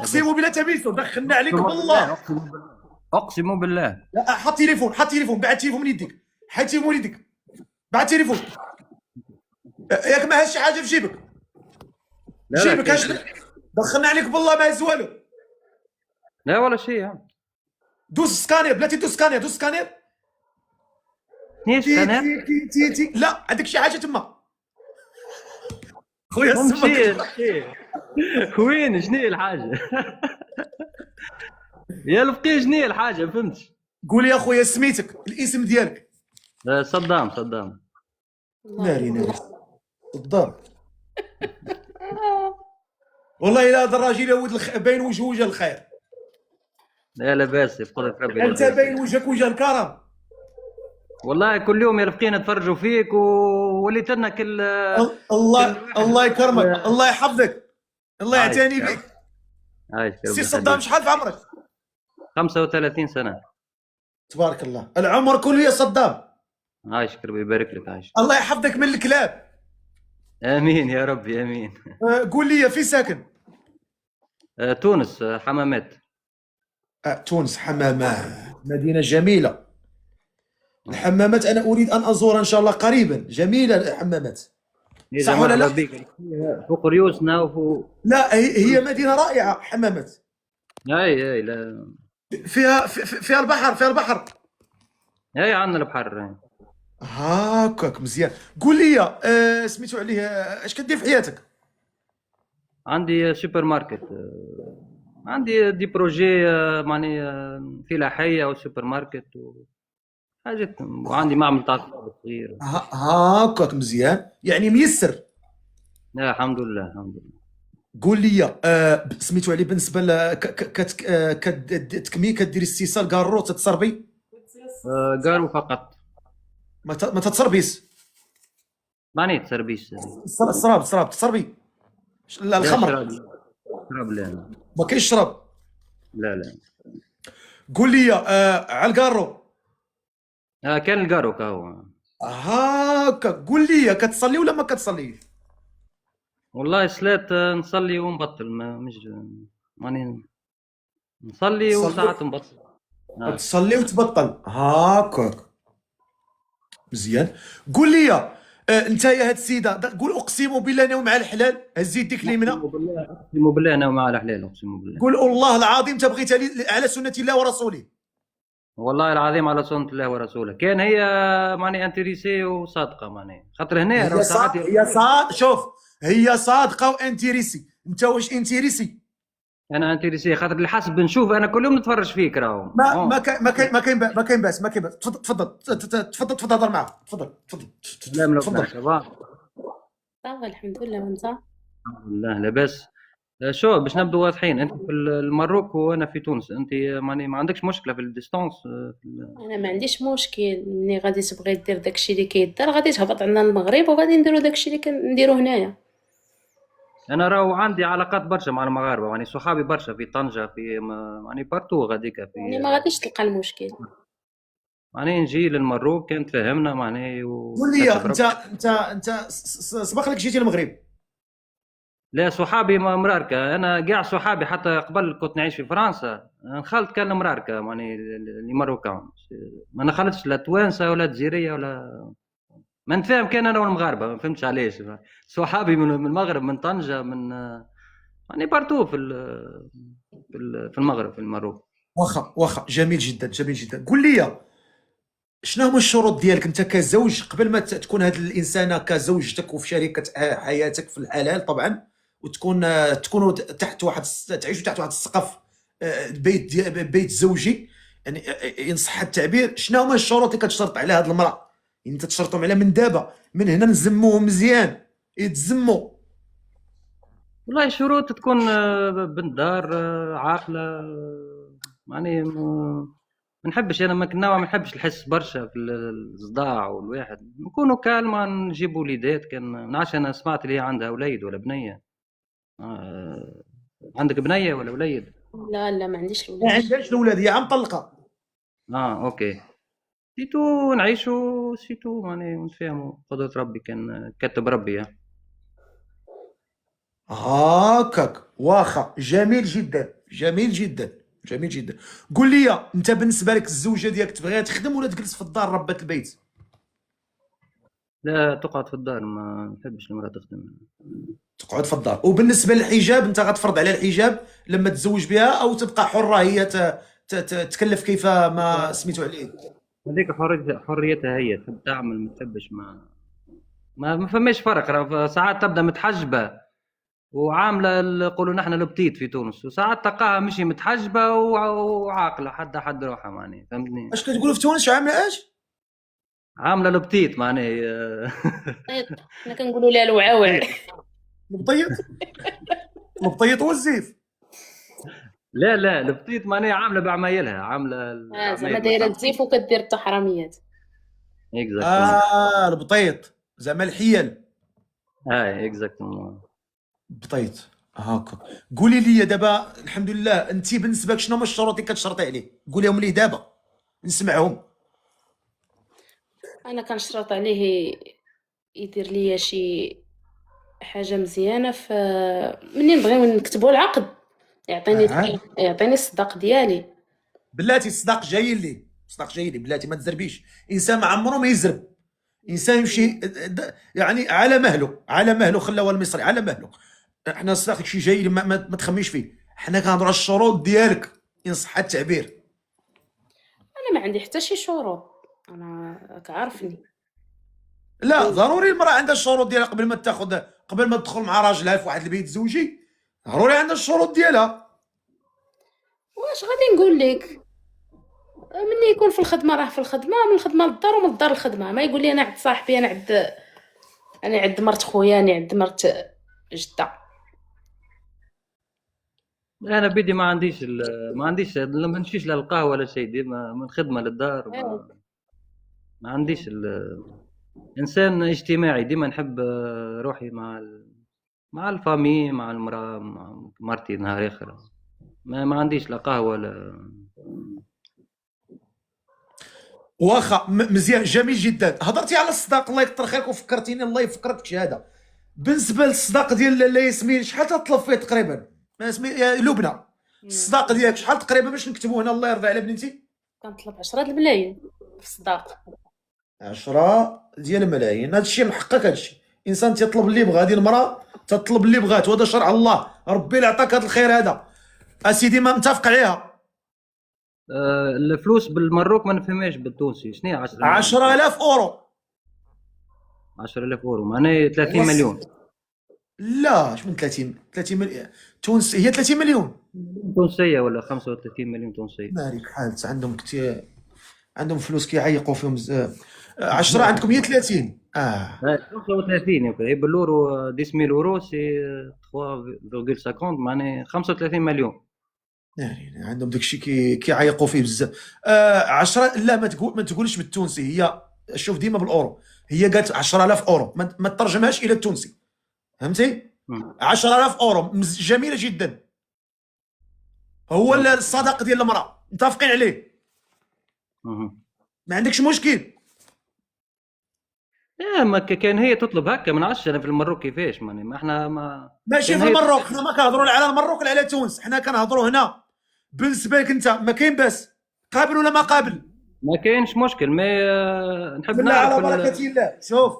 اقسم بالله تبيتو دخلنا عليك اقسم بالله، بالله. اقسم بالله، اقسم بالله. لا حط تليفون، حط تليفون، بعد تليفون من يديك، حيد تليفون من يديك، بعد تليفون. ياك ما هاش شي حاجه في جيبك؟ لا لا، جيبك كاين هاش. شيء. دخلنا عليك بالله ما هز والو. لا ولا شيء. دوز سكانير، بلاتي دوز سكانير، دوز سكانير. نيش تي كان. تي تي تي تي لا عندك شي حاجه تما خويا سمك. ممشي مشي. وين شنو هي الحاجه؟ يا الفقيه شنو هي الحاجه؟ ما فهمتش. قول يا خويا سميتك، الاسم ديالك. صدام صدام. ناري ناري الدار. والله الا هذا الراجل يا ولد باين وجه الخير. لا لاباس بقدرة ربي انت لاباس. باين وجهك وجه الكرم. والله كل يوم يا رفقينا نتفرجوا فيك ووليت لنا كل الله واحد الله يكرمك، الله يحفظك، الله عايش. يعتني بك. عايش سي ربي صدام يخليك. شحال في عمرك؟ 35 سنه. تبارك الله، العمر كله يا صدام. عايشك ربي يبارك لك. عايش. الله يحفظك من الكلاب. امين يا ربي امين. قول لي في ساكن؟ تونس، حمامات. تونس حمامات، مدينة جميلة. الحمامات أنا أريد أن أزورها إن شاء الله قريبا، جميلة الحمامات. يا صح ولا مرحبا لا؟ بك. فوق ريوسنا وفوق. لا هي مدينة رائعة حمامات. اي لا. فيها البحر، فيها البحر. اي عندنا البحر. هاكاك مزيان. قول لي سميتو عليه اش كدير في حياتك؟ عندي سوبر ماركت. عندي دي بروجي، معني فلاحية وسوبر ماركت وحاجات، وعندي معمل تاع صغير. هاكاك مزيان، يعني ميسر. لا الحمد لله الحمد لله. قول لي سميتو عليه بالنسبه ل كديري استيصال كارو تتصربي؟ قالوا فقط. ما تتصربيش؟ معني تسربيس. الصراب تصربي؟ لا لا الخمر. شراب. شراب لا. ما كاينش الشراب. لا لا. قول لي على الكارو. كان القارو كهو. هاكا قول لي كتصلي ولا ما كتصليش؟ والله صلاة، نصلي ونبطل، ما مش ماني نصلي تصلي، وساعات نبطل. تصلي وتبطل هاكاك مزيان. قول لي انت يا هاد السيده، قول اقسم بالله انا مع الحلال، هز يديك اليمنى. اقسم بالله، اقسم بالله انا مع الحلال، اقسم بالله. قول والله العظيم تبغيت على سنه الله ورسوله. والله العظيم على سنة الله ورسوله. كان هي ماني انتريسي وصادقة، ماني خاطر هنا راهو ساعات شوف، هي صادقه وانتيريسي. انت واش انتيريسي؟ انا انتريسي خاطر اللي حسب نشوف انا كل يوم نتفرج فيك راهو. ما كاين باس ما كاين باس. تفضل هضر معاه، تفضل. سلام لو تفضل. صباح. الحمد لله. وانت؟ الحمد لله لاباس. شو باش نبدو واضحين، انت في الماروك وانا في تونس، انت ماني ما عندكش مشكله في الديستانس انا ما عنديش مشكل، ملي غادي تبغي دير داكشي اللي كيدار غادي تهبط عندنا المغرب وغادي نديرو داكشي اللي كنديرو هنايا. انا راهو عندي علاقات برشا مع المغاربه، يعني صحابي برشا في طنجه، في يعني بارتو غاديك يعني في. ما غاديش تلقى المشكل. يعني نجي للمروك كان تفهمنا معناه قول لي وكتب ربي. انت سبق لك جيتي المغرب؟ لا صحابي مراركة، أنا كاع صحابي حتى قبل كنت نعيش في فرنسا، نخلط كان مراركة يعني اللي مروكان، ما نخلطش لا توانسة ولا جزيرية ولا ما نتفاهم. كان أنا والمغاربة ما فهمتش علاش. صحابي من المغرب، من طنجة، من يعني بارتو في المغرب، في المروك. واخا جميل جدا جميل جدا. قول لي شنو هما الشروط ديالك انت كزوج قبل ما تكون هذه الانسانه كزوجتك وفي شريكه حياتك في الحلال طبعا، وتكون تكونوا تحت واحد تعيشوا تحت واحد السقف، بيت زوجي يعني، ان صح التعبير. شنو هما الشروط اللي كتشرط على هذه المراه؟ يعني انت تشرطهم عليها من دابا، من هنا نزموهم مزيان يتزموا. والله شروط تكون بنت دار، عاقلة، يعني ما نحبش انا نوع ما نحبش نحس برشا في الصداع، والواحد نكونوا كالما نجيب وليدات. كان نعرفش، انا سمعت اللي هي عندها وليد ولا بنيه. آه. عندك بنيه ولا وليد؟ لا لا، ما عنديش ما الولاد. عندهاش الاولاد، هي عم طلقه. اوكي. سيتو نعيشوا، سيتو يعني نتفاهموا، قدرة ربي كان كتب ربي. هاكاك واخا، جميل جدا جميل جدا جميل جدا. قول لي انت بالنسبه لك الزوجه ديالك تبغيها تخدم ولا تجلس في الدار ربة البيت؟ لا، تقعد في الدار، ما نحبش المرأة تخدم. تقعد في الدار. وبالنسبه للحجاب انت غتفرض عليها الحجاب لما تتزوج بها، او تبقى حره هي تكلف كيف ما سميتو عليه؟ هذيك حريتها هي، تحب تعمل ما تحبش، ما فماش فرق. راه ساعات تبدا متحجبه وعامله يقولوا نحن البتيت في تونس، وساعات تلقاها مشي متحجبه وعاقله حد روحها، معني فهمتني. اش كتقولوا في تونس عامله اش؟ عامله البتيت معني طيب، حنا كنقولوا لها الوعاوع. مبطيط مبطيط والزيف. لا لا، البتيت معني عامله بعمايلها، عامله زعما دايره الزيف وكدير التحرميات. اكزاكتومون. البطيط زعما الحيل. هاي اكزاكتومون. بطيط هاكا. قولي لي دابا، الحمد لله، انت بالنسبه لك شنو هما الشروط اللي كتشرطي عليه؟ قوليهم لي دابا نسمعهم. انا كنشرط عليه يدير ليا شي حاجه مزيانه، منين نبغيو نكتبوا العقد يعطيني الصداق ديالي. بلاتي الصداق جاي لي، الصداق جاي لي بلاتي، ما تزربيش. انسان ما عمره ما يزرب، انسان يمشي يعني على مهله، على مهله. خلاوها المصري على مهله. احنا الصداق شي جاي لي، ما تخميش فيه. حنا كنهضروا على الشروط ديالك ان صح التعبير. انا ما عندي حتى شي شروط، انا راك عارفني. لا ضروري المراه عندها الشروط ديالها قبل ما تدخل مع راجلها في واحد البيت زوجي، ضروري عندها الشروط ديالها. واش غادي نقول لك؟ مني يكون في الخدمه راه في الخدمه، من الخدمه للدار ومن الدار للخدمه. ما يقول لي انا عند صاحبي، انا عند مرت خويا، انا عند مرت جده. انا بدي ما عنديش ما نمشيش لا القهوه ولا شيء، ديما من خدمه للدار. ما عنديش انسان اجتماعي، ديما نحب روحي مع الفامي، مع المراه، مع مرتي نهار اخر. ما عنديش لا قهوه ولا. واخا مزيان جميل جدا. هضرتي على الصداق، الله يكثر خيرك وفكرتيني، الله يفكرك بشهاده. بالنسبه للصداق ديال ياسمين، شحال تطلب فيه تقريبا؟ يا لبنى، الصداق ديالك شحال تقريبا باش نكتبوه هنا، الله يرضى على بنتي؟ كنطلب 10 الملايين في الصداق. 10 ديال الملايين، هذا الشيء محقق. هذا الشيء انسان تيطلب اللي بغا، هذه المراه تطلب اللي بغات، وهذا شرع الله، ربي اللي عطاك هذا الخير هذا اسيدي، ما متفق عليها. الفلوس بالمروك ما نفهمهاش بالتونسي، شنو هي 10,000 اورو. 10,000 اورو معناه 30 مليون لا اش من 30 مليون تونس، هي 30 مليون تونسيه ولا 35 مليون تونسيه. مالك حالت عندهم كثير، عندهم فلوس كيعيقوا فيهم بزاف. 10 عندكم هي 30. 35 يمكن بالورو 10,000 اورو سي 3.50 معناه 35 مليون. يعني عندهم داكشي كيعيقوا فيه بزاف. 10 لا ما تقولش بالتونسي، هي شوف ديما بالاورو. هي قالت 10,000 اورو، ما ترجمهاش الى التونسي، فهمتي؟ 10,000 اورو جميله جدا. هو الصداق ديال المراه متفقين عليه، ما عندكش مشكل. ما كان هي تطلب هكا ما نعرفش انا في المروك كيفاش، ماني ما احنا ماشي في المروك، حنا ما كنهضروا على المروك ولا على تونس، حنا كنهضروا هنا. بالنسبه لك انت ما كاين باس، قابل ولا ما قابل؟ ما كاينش مشكل، ما نحب بالله نعرف على بركه الله. شوف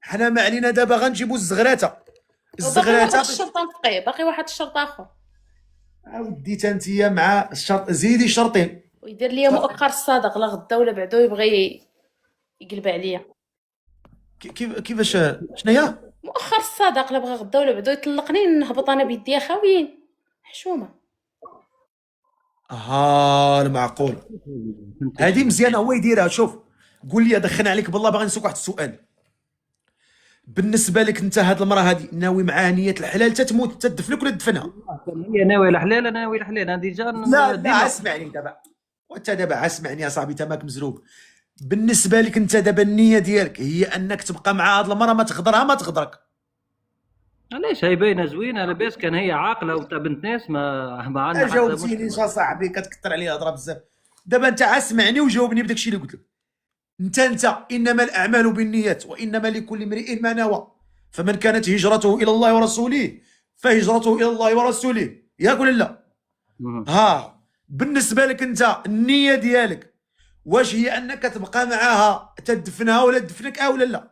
حنا ما علينا دابا غنجيبوا الزغراته الشرط نفقيه، باقي واحد الشرط اخر. ودي انت مع الشرط، زيدي شرطين. ويدير لي مؤخر الصادق، لا غدا ولا بعدو يبغي يقلب عليا. كيفاش شنو هي مؤخر الصادق؟ لا بغى غدا ولا بعدو يطلقني، نهبط انا بيديا خاويين حشومه. المعقول هذه مزيانه هو يديرها. شوف قول لي، دخلنا عليك بالله، باغي نسوق واحد السؤال. بالنسبه لك انت هاد المراه هذه ناوي معاها نيه الحلال تتموت تدفنك ولا تدفنها؟ هي ناوي الحلال، انا ناوي الحلال، انا ديجا. لا اسمعني دابا، وانت دابا اسمعني يا صاحبي، انت ماك مزروب. بالنسبه لك انت دابا النيه ديالك هي انك تبقى مع هاد المراه، ما تغدرها ما تغدرك؟ علاش؟ هي باينه زوينه لاباس، كان هي عاقله وتاع بنت ناس ما عندها حتى جاوبتيني يا صاحبي، كتكثر عليا الهضره بزاف. دابا انت اسمعني وجاوبني بداك الشيء اللي قلت لك. انت انما الاعمال بالنيات وانما لكل امرئ ما نوى، فمن كانت هجرته الى الله ورسوله فهجرته الى الله ورسوله، ياك ولا لا؟ مهم. ها بالنسبه لك انت النيه ديالك واش هي انك تبقى معاها تدفنها ولا تدفنك ولا لا؟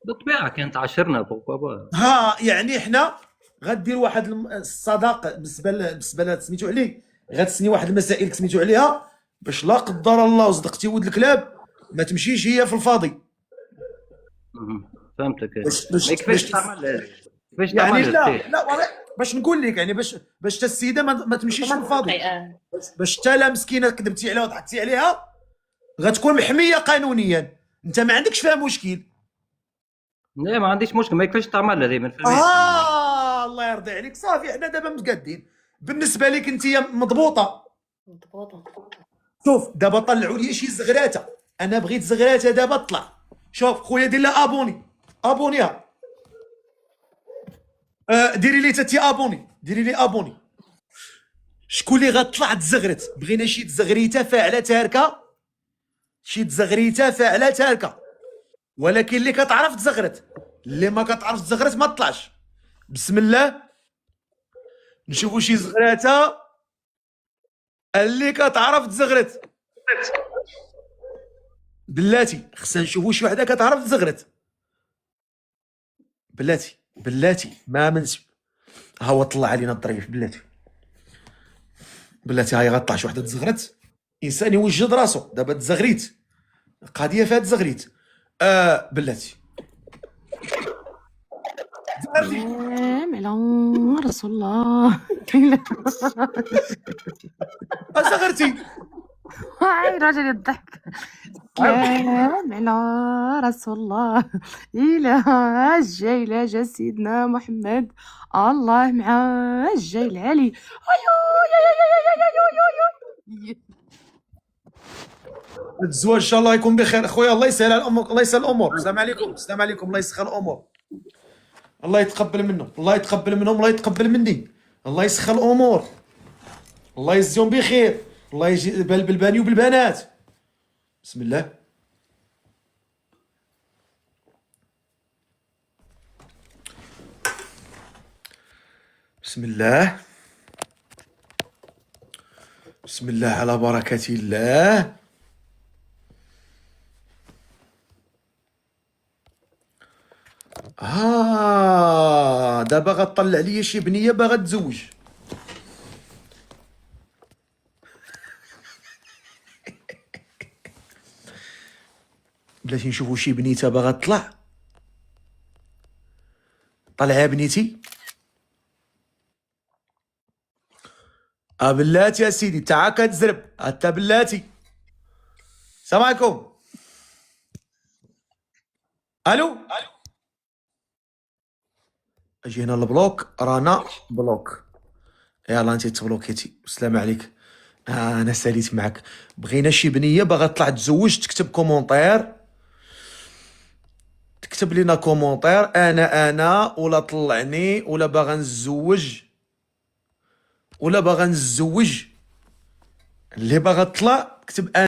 بالطبيعه كانت عاشرنا بوكوا با. ها يعني حنا غدير واحد الصداقه بالنسبه لهاد سميتو عليه، غتسني واحد المسائل سميتو عليها باش لا قدر الله وصدقتي ولد الكلاب ما تمشيش هي في الفاضي. مهم. فهمتك. باش ما كيفاش تعمل هذه؟ كيفاش يعني تعمل لا هذه؟ لا والله باش نقول لك يعني باش تا السيده ما تمشيش في الفاضي، منطقي. باش تا لا مسكينه كذبتي عليها وضحكتي عليها غتكون محميه قانونيا، انت ما عندكش فيها مشكل. لا ما عنديش مشكل، ما كيفاش تعمل هذه من فهمت. الله يرضي عليك، صافي حنا دابا متقادين. بالنسبه لك انت مضبوطه. مضبوطة. شوف دابا طلعوا لي شي زغراته، انا بغيت زغراته دابا طلع. شوف خويا دير لها ابوني، ابونيها. ديري لي تاتي ابوني، ديري لي ابوني. شكون اللي غطلع تزغرت؟ بغينا شي تزغريته فاعله تاركه، شي تزغريته فاعله تاركه، ولكن اللي كتعرف تزغرت، اللي ما كتعرف تزغرت ما تطلعش. بسم الله نشوفوا شي زغراته اللي كتعرف تزغرت. بلاتي خصنا نشوفوا شي وحده كتعرف تزغرت. بلاتي ما منسب. ها هو طلع علينا الظريف بلاتي. بلاتي هاي غطلع شي وحده تزغرت، انسان يوجد راسو. دابا تزغريت، قضيه فيها تزغريت. بلاتي زغرتي على رسول الله. زغرتي. هاي راجل الضحك. كلام على رسول الله. إله الجاي لا جا سيدنا محمد، الله مع الجاي العلي. الزواج ان شاء الله يكون بخير اخويا، الله يسهل على امك، الله يسهل الامور. السلام عليكم، السلام عليكم، الله يسخر الامور، الله يتقبل منهم، الله يتقبل منهم، الله يتقبل مني، الله يسخر الامور، الله يجزيهم بخير، الله يجي بالباني وبالبنات. بسم الله. بسم الله. بسم الله على بركة الله. دابا غطلع ليا شي بنيه باغا تزوج. بلاتي نشوفوا شي بنيته باغا تطلع. طلعها بنيتي. بلاتي يا سيدي تا كتزرب حتى بلاتي. السلام عليكم. الو جينا البلوك، رانا بلوك. يلا انت تبلوكيتي، السلام عليك. انا ساليت معك. بغينا شي بنيه باغا تطلع تزوج تكتب كومونتير، تكتب لنا كومونتير انا ولا طلعني ولا باغا نتزوج ولا باغا نتزوج. اللي باغا تطلع كتب انا.